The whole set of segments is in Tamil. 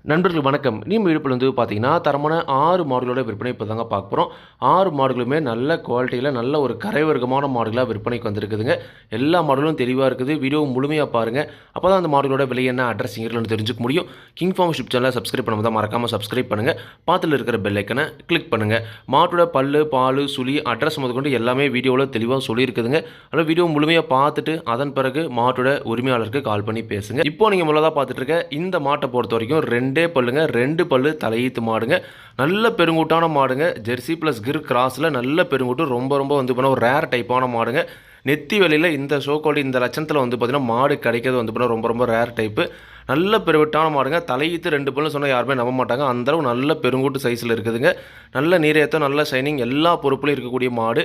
நண்பர்கள் வணக்கம். விழுப்புரம் வந்து பார்த்தீங்கன்னா, தரமான 6 மாடுகளோட விற்பனை இப்ப தாங்க பார்க்க போறோம். 6 மாடுகளுமே நல்ல குவாலிட்டியில நல்ல ஒரு கரைவர்க்கமான மாடுகளா விற்பனைக்கு வந்திருக்குதுங்க. எல்லா மாடுகளும் தெளிவா இருக்குது. வீடியோ முழுமையா பாருங்க. அப்பதான் அந்த மாடுகளோட விலை என்ன, அட்ரஸ் எங்கன்னு தெரிஞ்சுக்க முடியும். கிங் ஃபார்ம் ஷிப் சேனலை சப்ஸ்கிரைப் பண்ணாம மறக்காம சப்ஸ்கிரைப் பண்ணுங்க. பக்கத்துல இருக்கிற பெல் ஐக்கனை கிளிக் பண்ணுங்க. மாட்டோட பல்லு, பாலு, சுழி, அட்ரஸ் முதற்கொண்டு எல்லாமே வீடியோல தெளிவா சொல்லியிருக்குதுங்க. அதனால வீடியோ முழுமையா பார்த்துட்டு அதன் பிறகு மாட்டோட உரிமையாளருக்கு கால் பண்ணி பேசுங்க. இப்போ நீங்க முதல்ல பார்த்துட்டு இருக்க இந்த மாட்டை பொறுத்த வரைக்கும் 2 பல்லுங்க, 2 பல்லு தலையீத்து மாடுங்க. நல்ல பெருங்கூட்டான மாடுங்க. ஜெர்சி பிளஸ் கிர் கிராஸில் நல்ல பெருங்கூட்டு, ரொம்ப வந்து பண்ண ஒரு ரேர் டைப்பான மாடுங்க. நெத்தி வெளியில் இந்த ஷோக்கோடி இந்த லட்சணத்தில் வந்து பார்த்தீங்கன்னா மாடு கிடைக்கிறது வந்து பண்ண ரொம்ப ரேர் டைப்பு. நல்ல பெருவிட்டான மாடுங்க. தலையீத்து 2 பல்லுன்னு சொன்னால் யாருமே நம்ப மாட்டாங்க. அந்தளவு நல்ல பெருங்கூட்டு சைஸில் இருக்குதுங்க. நல்ல நீரேற்றம், நல்ல ஷைனிங், எல்லா பொறுப்புலையும் இருக்கக்கூடிய மாடு.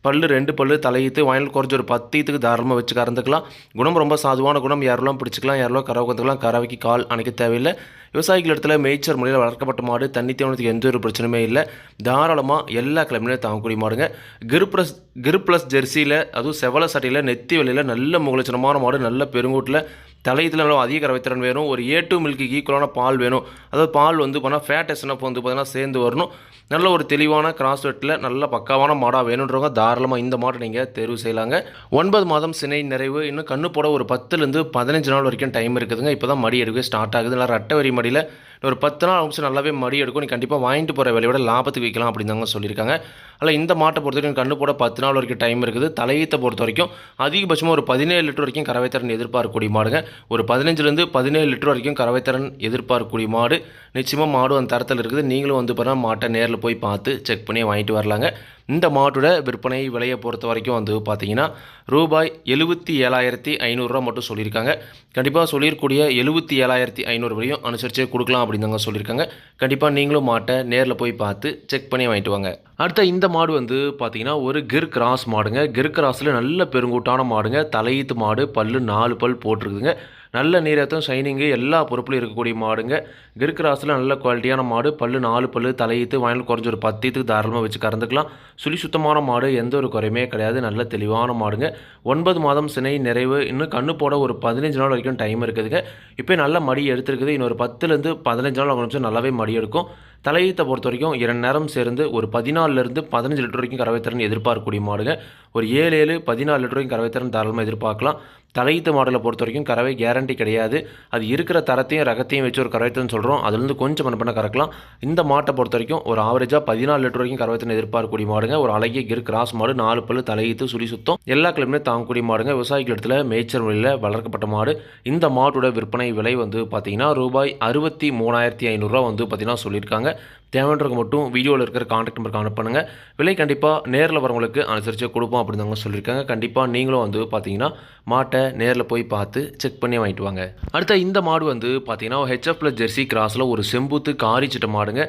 பல்லு 2 பல்லு தலையீத்து, வாயில் குறைஞ்ச ஒரு 10 ஈத்துக்கு தாராளமாக வச்சு கறந்துக்கலாம். குணம் ரொம்ப சாதுவான குணம். யாரெல்லாம் பிடிச்சிக்கலாம், யாரெல்லாம் கறவை கற்றுக்கலாம். கறவைக்கு கால் அணைக்க தேவையில்லை. விவசாயிகள் இடத்துல மேய்ச்சல் முறையில் வளர்க்கப்பட்ட மாடு. தண்ணி தேவனத்துக்கு எந்த ஒரு பிரச்சனையுமே இல்லை. தாராளமாக எல்லா கிழமையிலும் தாங்கக்கூடிய மாடுங்க. கிர் ப்ளஸ் ஜெர்சியில், அதுவும் செவல சட்டையில், நெத்தி வெளியில் நல்ல முகலட்சணமான மாடு. நல்ல பெருங்கூட்டில் தலையத்தில் நல்லா அதிக கறவைத்திறன் வேணும். ஒரு A2 மில்க்கு ஈக்குவலான பால் வேணும். அதாவது பால் வந்து பார்த்தா ஃபேட் எஸ்என்எஃப் வந்து பார்த்தீங்கன்னா சேர்ந்து வரணும். நல்ல ஒரு தெளிவான கிராஸ் வெட்டில் நல்ல பக்காவான மாடாக வேணுன்றவங்க தாராளமாக இந்த மாட்டை நீங்கள் தேர்வு செய்யலாங்க. 9 மாதம் சினை நிறைவு. இன்னும் கண்ணு போட ஒரு 10லேருந்து 15 நாள் வரைக்கும் டைம் இருக்குதுங்க. இப்போ தான் மடி எடுக்கவே ஸ்டார்ட் ஆகுது. நல்லா ரெட்டை வரி மடியில் ஒரு 10 நாள் ஆரம்பிச்சு நல்லாவே மடி எடுக்கும். நீ கண்டிப்பாக வாங்கிட்டு போகிற விலையோட லாபத்துக்கு விற்கலாம் அப்படின்னு தாங்க சொல்லியிருக்காங்க. அதில் இந்த மாட்டை பொறுத்த வரைக்கும் கண்ணு போட 10 நாள் வரைக்கும் டைம் இருக்குது. தலையீத்தை பொறுத்த வரைக்கும் அதிகபட்சமாக ஒரு 17 லிட்டர் வரைக்கும் கறவைத்திறன் எதிர்பார்க்கக்கூடிய மாடுங்க. ஒரு 15லேருந்து 17 லிட்டர் வரைக்கும் கறவைத்திறன் எதிர்பார்க்கக்கூடிய மாடு. நிச்சயமாக மாடு அந்த தரத்தில் இருக்குது. நீங்களும் வந்து பார்த்தா மாட்டை நேரில் போய் பார்த்து செக் பண்ணி வாங்கிட்டு வரலாங்க. இந்த மாட்டோட விற்பனை விலையை பொறுத்த வரைக்கும் வந்து பார்த்தீங்கன்னா ரூபாய் 77,500 மட்டும் சொல்லியிருக்காங்க. கண்டிப்பாக சொல்லியிருக்கூடிய 77,500 வரையும் அனுசரித்து கொடுக்கலாம் அப்படின்னு தாங்க சொல்லியிருக்காங்க. கண்டிப்பாக நீங்களும் மாட்டை நேரில் போய் பார்த்து செக் பண்ணி வாங்கிட்டு வாங்க. அடுத்த இந்த மாடு வந்து பார்த்தீங்கன்னா ஒரு கிர் கிராஸ் மாடுங்க. கிர் கிராஸில் நல்ல பெருங்கூட்டான மாடுங்க. தலையீத்து மாடு. பல்லு 4 பல் போட்டிருக்குதுங்க. நல்ல நீரேற்றம், ஷைனிங்கு, எல்லா பொறுப்புலையும் இருக்கக்கூடிய மாடுங்க. கிர் கிராஸில் நல்ல குவாலிட்டியான மாடு. பல்லு 4 பல்லு தலையீத்து, வாயில் குறைஞ்ச ஒரு 10 ஈத்துக்கு தாராளமாக வச்சு கறந்துக்கலாம். சுழி சுத்தமான மாடு. எந்த ஒரு குறையுமே கிடையாது. நல்ல தெளிவான மாடுங்க. 9 மாதம் சினை நிறைவு. இன்னும் கண்ணு போட ஒரு 15 நாள் வரைக்கும் டைம் இருக்குதுங்க. இப்போ நல்ல மடி எடுத்துருக்குது. இன்னொரு 10லேருந்து 15 நாள் நிமிஷம் நல்லாவே மடி எடுக்கும். தலையீத்தை பொறுத்த வரைக்கும் 2 நேரம் சேர்ந்து ஒரு 14லேருந்து 15 லிட்டர் வரைக்கும் கறவைத்திறன் எதிர்பார்க்கக்கூடிய மாடுங்க. ஒரு 7-14 லிட்டர் வரைக்கும் கறவைத்திறன் தாராளமாக எதிர்பார்க்கலாம். தலையீத்து மாடலை பொறுத்த வரைக்கும் கறவை கேரண்டி கிடையாது. அது இருக்கிற தரத்தையும் ரகத்தையும் வச்சு ஒரு கறவைத்திறன் சொல்கிறோம். அதுலேருந்து கொஞ்சம் பண்ண கறக்கலாம். இந்த மாட்டை பொறுத்த வரைக்கும் ஒரு ஆவரேஜாக 14 லிட்டர் வரைக்கும் கறவைத்திறன் எதிர்பார்க்கக்கூடிய மாடுங்க. ஒரு அழகிய கிர் கிராஸ் மாடு. 4 பல்லு தலையீத்து, சுழி சுத்தம், எல்லா கிழமையுமே தாங்கக்கூடிய மாடுங்க. விவசாயிகள் இடத்துல மேய்ச்சல் முறையில் வளர்க்கப்பட்ட மாடு. இந்த மாட்டோட விற்பனை விலை வந்து பார்த்தீங்கன்னா ரூபாய் 63,500 வந்து பார்த்தீங்கன்னா சொல்லியிருக்காங்க. தேவைன்றவங்க மட்டும் வீடியோவில் இருக்கிற கான்டாக்ட் நம்பருக்கு அனுப்புங்க. விலை கண்டிப்பாக நேரில் வரவங்களுக்கு அனுசரித்து கொடுப்போம் அப்படின்னு தாங்க சொல்லியிருக்காங்க. கண்டிப்பாக நீங்களும் வந்து பார்த்தீங்கன்னா மாட்டை நேரில் போய் பார்த்து செக் பண்ணி வாங்கிட்டு வாங்க. அடுத்த இந்த மாடு வந்து பார்த்தீங்கன்னா HF ப்ளஸ் ஜெர்சி கிராஸில் ஒரு செம்பூத்து காரிச்சிட்ட மாடுங்க.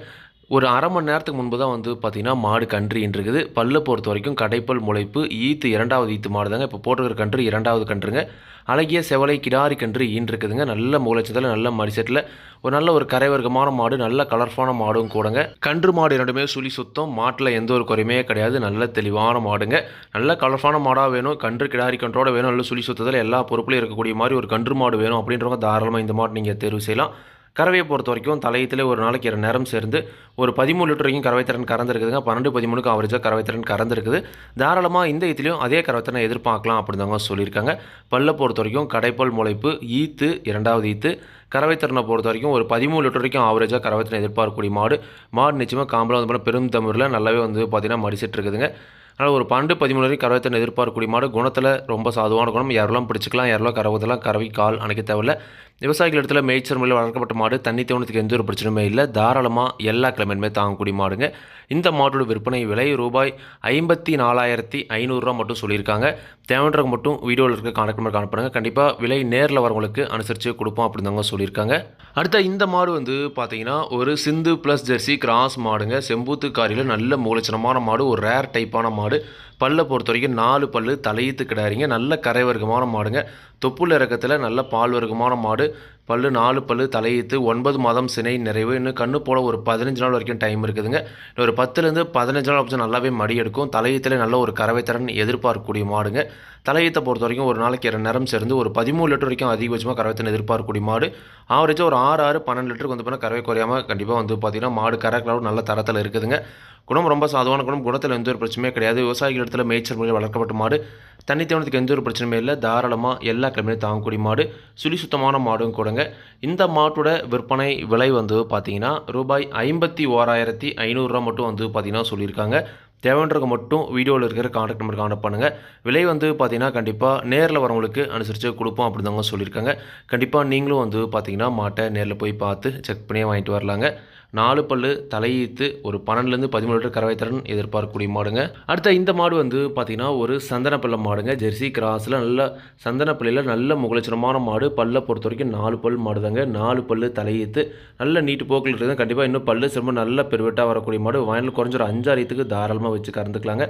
ஒரு அரை மணி நேரத்துக்கு முன்பு தான் வந்து பார்த்தீங்கன்னா மாடு கன்று இருக்குது. பல்லை பொறுத்த வரைக்கும் கடைப்பல் முளைப்பு. ஈத்து 2வது ஈத்து மாடு தாங்க. இப்போ போட்டுக்கிற கன்று 2வது கன்றுங்க. அழகிய செவலை கிடாரி கன்று இருக்குதுங்க. நல்ல மூலச்சத்தில், நல்ல மடிசெட்டில் ஒரு நல்ல ஒரு கரைவர்க்கமான மாடு. நல்ல கலர்ஃபான மாடும் கூடங்க. கன்று மாடு 2மே சுழி சுத்தம். மாட்டில் எந்த ஒரு குறையுமே கிடையாது. நல்ல தெளிவான மாடுங்க. நல்ல கலர்ஃபான மாடாக வேணும். கன்று கிடாரி கன்றோட வேணும். நல்ல சுழி சுத்தத்தில் எல்லா பொறுப்புலையும் இருக்கக்கூடிய மாதிரி ஒரு கன்று மாடு வேணும் அப்படின்றவங்க தாராளமாக இந்த மாடு நீங்கள் தேர்வு செய்யலாம். கறவையை பொறுத்த வரைக்கும் தலையத்தில் ஒரு நாளைக்கு 2 நேரம் சேர்ந்து ஒரு 13 லிட்டர் வரைக்கும் கறவைத்திறன் கறந்துருக்குதுங்க. 12-13க்கு ஆவரேஜாக கறவைத்திறன் கறந்துருக்குது. தாராளமாக இந்த இதுலேயும் அதே கறவைத்திறனை எதிர்பார்க்கலாம் அப்படின்னு தாங்க சொல்லியிருக்காங்க. பல்லை பொறுத்த வரைக்கும் கடைப்பல் முளைப்பு. ஈத்து 2வது ஈத்து. கறவைத்திறனை பொறுத்த வரைக்கும் ஒரு 13 லிட்டர் வரைக்கும் ஆவரேஜாக கறவைத்திறனை எதிர்பார்க்கக்கூடிய மாடு. மாடு நிச்சயமாக காம்பலாம் வந்து பண்ண பெரும் தமிழில் நல்லாவே வந்து பார்த்தீங்கன்னா மடிசிட்டு இருக்குதுங்க. அதனால் ஒரு 12-13 வரைக்கும் கறவைத்திறன் எதிர்பார்க்கக்கூடிய மாடு. குணத்தில் ரொம்ப சாதுவான குணம். யாரெல்லாம் பிடிச்சிக்கலாம், யாரெல்லாம் கறவைத்தெல்லாம் கறவை கால் அணைக்க தேவையில்லை. விவசாயிகள் இடத்துல மேய்ச்சல் முறையில் வளர்க்கப்பட்ட மாடு. தண்ணி தேவனத்துக்கு எந்த ஒரு பிரச்சனையுமே இல்லை. தாராளமாக எல்லா கிழமையுமே தாங்கக்கூடிய மாடுங்க. இந்த மாட்டோட விற்பனை விலை ரூபாய் 54,500 மட்டும் சொல்லியிருக்காங்க. தேவைன்றவங்க மட்டும் வீடியோவில் இருக்க கான்டாக்ட் நம்பருக்கு அனுப்புங்க. கண்டிப்பாக விலை நேரில் வரவங்களுக்கு அனுசரித்து கொடுப்போம் அப்படின்னு தாங்க சொல்லியிருக்காங்க. அடுத்த இந்த மாடு வந்து பார்த்தீங்கன்னா ஒரு சிந்து ப்ளஸ் ஜெர்சி கிராஸ் மாடுங்க. செம்பூத்து காரியில் நல்ல மூலச்சனமான மாடு. ஒரு ரேர் டைப்பான மாடு. பல்லை பொறுத்த வரைக்கும் 4 பல்லு தலையீத்து கிடாரிங்க. நல்ல கரைவர்க்கமான மாடுங்க. தொப்புள் இறக்கத்தில் நல்ல பால் வர்க்கமான மாடு. பல்லு 4 பல்லு தலையீத்து. 9 மாதம் சினை நிறைவு. இன்னும் கண்ணு போட ஒரு 15 நாள் வரைக்கும் டைம் இருக்குதுங்க. ஒரு 10லேருந்து 15 நாள் ஆப்ஷன் நல்லாவே மடி எடுக்கும். தலையீத்தில் நல்ல ஒரு கறவைத்திறன் எதிர்பார்க்கக்கூடிய மாடுங்க. தலையீத்தை பொறுத்த வரைக்கும் ஒரு நாளைக்கு 2 நேரம் சேர்ந்து ஒரு 13 லிட்டர் வரைக்கும் அதிகபட்சமாக கறவைத்திறன் எதிர்பார்க்கக்கூடிய மாடு. ஆவரேஜாக ஒரு 6 12 லிட்டருக்கு வந்து பார்த்தீங்கன்னா கறவை குறையாமல் கண்டிப்பாக வந்து பார்த்தீங்கன்னா மாடு கறக்கலாம் நல்ல தரத்தில் இருக்குதுங்க. குணம் ரொம்ப சாதுவான குணம். குணத்தில் எந்த ஒரு பிரச்சனையும் கிடையாது. விவசாயிகள் இடத்துல மேய்ச்சல் முறையில் வளர்க்கப்பட்ட மாடு. தண்ணி தேவனத்துக்கு எந்த ஒரு பிரச்சனையுமே இல்லை. தாராளமாக எல்லா கிழமையும் தாங்கக்கூடிய மாடு. சுழி சுத்தமான மாடும் கூடங்க. இந்த மாட்டோட விற்பனை விலை வந்து பார்த்தீங்கன்னா ரூபாய் 51,500 மட்டும் வந்து பார்த்தீங்கன்னா சொல்லியிருக்காங்க. தேவைன்றவங்க மட்டும் வீடியோவில் இருக்கிற கான்டாக்ட் நம்பருக்கு கான்டாக்ட் பண்ணுங்கள். விலை வந்து பார்த்தீங்கன்னா கண்டிப்பாக நேரில் வரவங்களுக்கு அனுசரித்து கொடுப்போம் அப்படி தாங்க சொல்லியிருக்காங்க. கண்டிப்பாக நீங்களும் வந்து பார்த்தீங்கன்னா மாட்டை நேரில் போய் பார்த்து செக் பண்ணி வாங்கிட்டு வரலாங்க. 4 பல்லு தலையீத்து ஒரு 12லேருந்து 13 லிட்டர் கறவை திறன் எதிர்பார்க்கக்கூடிய மாடுங்க. அடுத்த இந்த மாடு வந்து பார்த்தீங்கன்னா ஒரு சந்தனப்பள்ள மாடுங்க. ஜெர்சி கிராஸில் நல்ல சந்தனப்பள்ளியில் நல்ல முகலட்சணமான மாடு. பல்லை பொறுத்த வரைக்கும் 4 பல் மாடு தாங்க. 4 பல்லு தலையீத்து நல்ல நீட்டு போக்கில் இருக்குது. கண்டிப்பாக இன்னும் பல்லு சிறும நல்ல பெருவெட்டாக வரக்கூடிய மாடு. வயலில் குறைஞ்ச ஒரு 5 ஆறு தாராளமாக வச்சு கறந்துக்கலாங்க.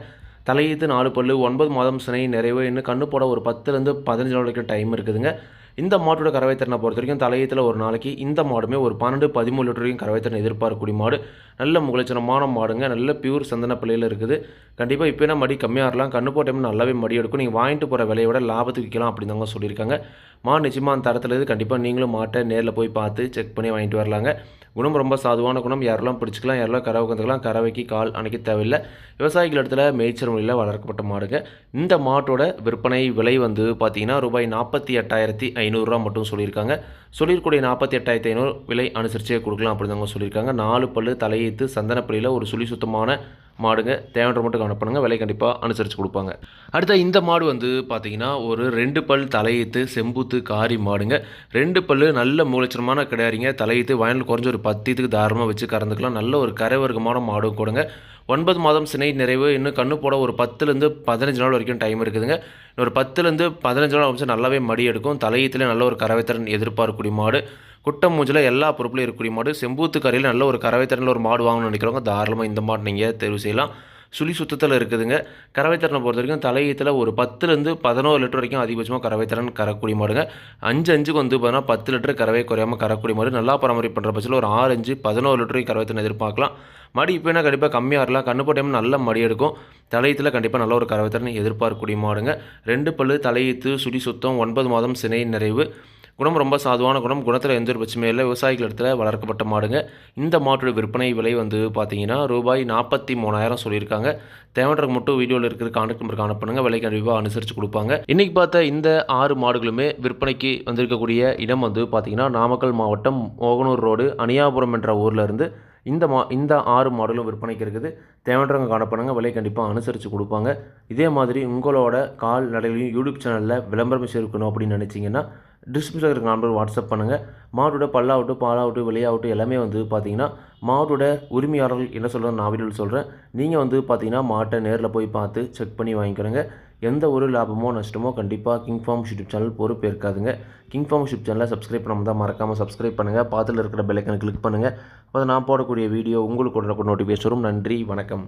தலையீத்து 4 பல்லு 9 மாதம் சினை நிறைவு. இன்னும் கண்ணு போட ஒரு 10லேருந்து 15 நாள் வரைக்கும் டைம் இருக்குதுங்க. இந்த மாட்டோட கறவை திறனை பொறுத்த வரைக்கும் தலையத்தில் ஒரு நாளைக்கு இந்த மாடுமே ஒரு 12 13 லிட்டர் வரைக்கும் கறவை திறன் எதிர்பார்க்கக்கூடிய மாடு. நல்ல முகலட்சணமான மாடுங்க. நல்ல பியூர் சந்தன பிள்ளையில் இருக்குது. கண்டிப்பாக இப்போ மடி கம்மியாக இருக்கலாம். கண்ணு போட்ட டைம் நல்லாவே மடி எடுக்கும். நீங்கள் வாங்கிட்டு போகிற விலையை விட லாபத்துக்கு விற்கலாம் அப்படின்னு தாங்க சொல்லியிருக்காங்க. மாடு நிச்சயமாக அந்த தரத்தில் இருக்குது. கண்டிப்பாக நீங்களும் மாட்டை நேரில் போய் பார்த்து செக் பண்ணி வாங்கிட்டு வரலாங்க. குணம் ரொம்ப சாதுவான குணம். யாரெல்லாம் பிடிச்சிக்கலாம், யாரெல்லாம் கறவை கற்றுக்கலாம். கறவைக்கு கால் அணைக்க தேவையில்லை. விவசாயிகள் இடத்துல மேய்ச்சல் முறையில் வளர்க்கப்பட்ட மாடுங்க. இந்த மாட்டோட விற்பனை விலை வந்து பார்த்தீங்கன்னா ரூபாய் 48,500 மட்டும் சொல்லியிருக்காங்க. சொல்லியிருக்கூடிய 48,500 விலை அனுசரிச்சே கொடுக்கலாம் அப்படின்னு தாங்க சொல்லியிருக்காங்க. 4 பல்லு தலையீத்து சந்தனப்பள்ளியில் ஒரு சுழி சுத்தமான மாடுங்க. தேவைன்ற மட்டும் கவனப்படுங்க. விலை கண்டிப்பாக அனுசரித்து கொடுப்பாங்க. அடுத்த இந்த மாடு வந்து பார்த்தீங்கன்னா ஒரு 2 பல் தலையீத்து செம்பூத்து காரி மாடுங்க. 2 பல்லு நல்ல மூலச்சனமான கிடையாதுங்க. தலையீத்து வயலில் குறைஞ்ச ஒரு 10 தாராளமாக வச்சு கறந்துக்கலாம். நல்ல ஒரு கரை வர்க்கமான மாடும் கூடங்க. 9 மாதம் சினை நிறைவு. இன்னும் கண்ணு போட ஒரு 10லேருந்து 15 நாள் வரைக்கும் டைம் இருக்குதுங்க. ஒரு 10லேருந்து 15 நாள் வச்சு நல்லாவே மடி எடுக்கும். தலையீத்தில் நல்ல ஒரு கறவைத்திறன் எதிர்பார்க்கக்கூடிய மாடு. குட்டம் மூஞ்சில் எல்லா பொறுப்புலையும் இருக்கக்கூடிய மாடு. செம்பூத்து கரையில் நல்ல ஒரு கறவைத்திறனில் ஒரு மாடு வாங்கணும்னு நினைக்கிறவங்க தாராளமாக இந்த மாடு நீங்கள் தேர்வு செய்யலாம். சுழி சுத்தத்தில் இருக்குதுங்க. கறவைத்திறனை பொறுத்த வரைக்கும் தலையீத்தில் ஒரு 10லேருந்து 11 லிட்டர் வரைக்கும் அதிகபட்சமாக கறவைத்திறன் கறக்கூடிய மாடுங்க. 5 வந்து பார்த்தீங்கன்னா 10 லிட்டர் கறவை குறையாமல் கறக்கூடிய மாடு. நல்லா பராமரிப்பு பண்ணுற பட்சத்தில் ஒரு 6 11 லிட்டர் கறவைத்திறன் எதிர்பார்க்கலாம். மடி இப்போ கண்டிப்பாக கம்மியாக இருக்கலாம். கண்ணு போட்ட நல்ல மடி எடுக்கும். தலையீத்தில் கண்டிப்பாக நல்ல ஒரு கறவைத்திறன் எதிர்பார்க்கக்கூடிய மாடுங்க. 2 பல்லு தலையீத்து சுழி சுத்தம் 9 மாதம் சினை நிறைவு. குணம் ரொம்ப சாதுவான குணம். குணத்தில் எந்த ஒரு பிரச்சனையும் இல்லை. விவசாயிகள் இடத்துல வளர்க்கப்பட்ட மாடுங்க. இந்த மாட்டோட விற்பனை விலை வந்து பார்த்தீங்கன்னா ரூபாய் 43,000 சொல்லியிருக்காங்க. தேவைன்றக்கு மட்டும் வீடியோவில் இருக்கிற கான்டாக்ட் நம்பர் கான்டாக்ட் பண்ணுங்கள். விலை கண்டிப்பாக அனுசரித்து கொடுப்பாங்க. இன்றைக்கி பார்த்த இந்த 6 மாடுகளுமே விற்பனைக்கு வந்திருக்கக்கூடிய இடம் வந்து பார்த்தீங்கன்னா நாமக்கல் மாவட்டம் மோகனூர் ரோடு அணியாபுரம் என்ற ஊரில் இருந்து இந்த 6 மாடலும் விற்பனைக்கு இருக்குது. தேவைன்றவங்க காண பண்ணுங்கள். விலை கண்டிப்பாக அனுசரித்து கொடுப்பாங்க. இதே மாதிரி உங்களோட கால் நடையிலையும் யூடியூப் சேனலில் விளம்பரம் சேர்க்கணும் அப்படின்னு நினச்சிங்கன்னா டிஸ்கிரிப்ஷனில் இருக்கிற நம்பர் வாட்ஸ்அப் பண்ணுங்கள். மாட்டோட பல்லாகட்டும் பாலாகட்டும் விலையாகட்டும் எல்லாமே வந்து பார்த்தீங்கன்னா மாட்டோட உரிமையாளர்கள் என்ன சொல்கிறேன் நான் வீடியோவில் சொல்கிறேன். நீங்கள் வந்து பார்த்தீங்கன்னா மாட்டை நேரில் போய் பார்த்து செக் பண்ணி வாங்கிக்கிறேங்க. எந்த ஒரு லாபமோ நஷ்டமோ கண்டிப்பாக கிங் ஃபார்ம் யூடியூப் சேனல் பொறுப்பு இருக்காதுங்க. கிங் ஃபார்ம் யூடியூப் சேனலை சப்ஸ்கிரைப் பண்ணாமல் தான் மறக்காமல் சப்ஸ்கிரைப் பண்ணுங்கள். பார்த்துல இருக்கிற பெல் ஐக்கனை கிளிக் பண்ணுங்கள். அப்போ நான் போடக்கூடிய வீடியோ உங்களுக்கு உடனுக்குடன் நோட்டிஃபிகேஷன் வரும். நன்றி, வணக்கம்.